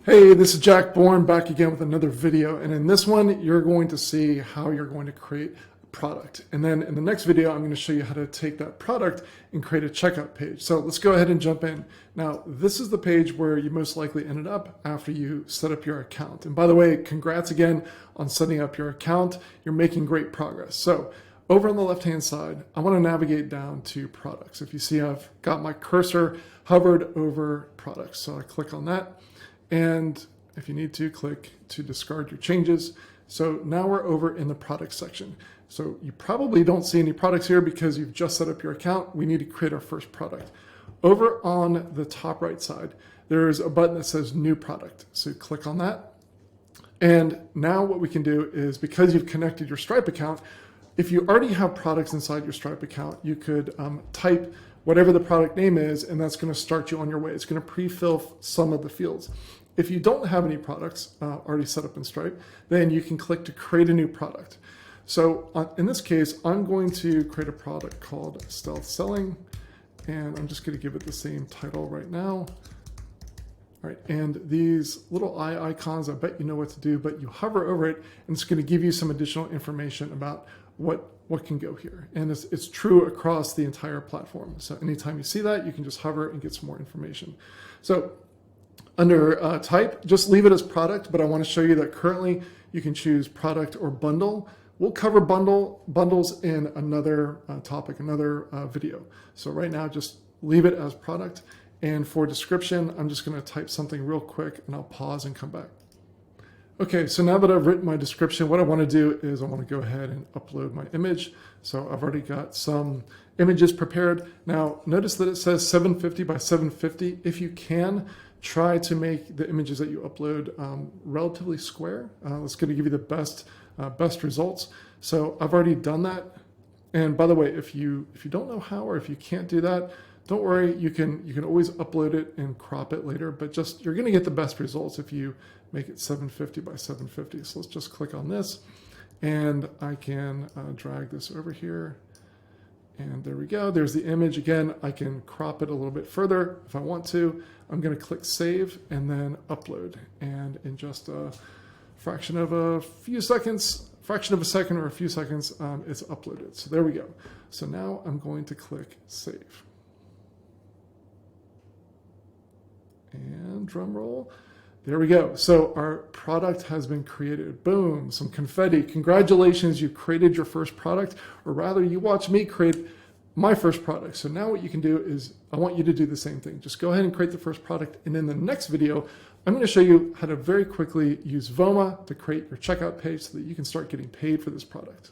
Hey, this is Jack Bourne back again with another video, and in this one you're going to see how you're going to create a product, and then in the next video I'm going to show you how to take that product and create a checkout page. So let's go ahead and jump in. Now this is the page where you most likely ended up after you set up your account, and by the way, congrats again on setting up your account. You're making great progress. So over on the left hand side, I want to navigate down to products. If you see, I've got my cursor hovered over products, so I click on that. And if you need to, click to discard your changes. So now we're over in the product section. So you probably don't see any products here because you've just set up your account. We need to create our first product. Over on the top right side, there's a button that says new product. So click on that. And now what we can do is, because you've connected your Stripe account, if you already have products inside your Stripe account, you could type whatever the product name is, and that's going to start you on your way. It's going to pre-fill some of the fields. If you don't have any products already set up in Stripe, then you can click to create a new product. So in this case, I'm going to create a product called Stealth Selling, and I'm just going to give it the same title right now. All right, and these little eye icons, I bet you know what to do, but you hover over it, and it's going to give you some additional information about what can go here. And it's true across the entire platform. So anytime you see that, you can just hover and get some more information. So under type, just leave it as product, but I want to show you that currently you can choose product or bundle. We'll cover bundles in another topic, another video. So right now, just leave it as product. And for description, I'm just going to type something real quick, and I'll pause and come back. Okay, so now that I've written my description, what I want to do is I want to go ahead and upload my image. So I've already got some images prepared. Now, notice that it says 750 by 750. If you can, try to make the images that you upload relatively square. That's going to give you the best results. So I've already done that. And by the way, if you don't know how, or if you can't do that, don't worry. You can always upload it and crop it later. But you're going to get the best results if you make it 750 by 750. So let's just click on this, and I can drag this over here. And there we go. There's the image. Again, I can crop it a little bit further if I want to. I'm going to click save and then upload. And in just a fraction of a second or a few seconds, it's uploaded. So there we go. So now I'm going to click save. And drum roll. There we go. So our product has been created. Boom, some confetti. Congratulations, you created your first product, or rather you watched me create my first product. So now what you can do is, I want you to do the same thing. Just go ahead and create the first product. And in the next video, I'm going to show you how to very quickly use Voma to create your checkout page so that you can start getting paid for this product.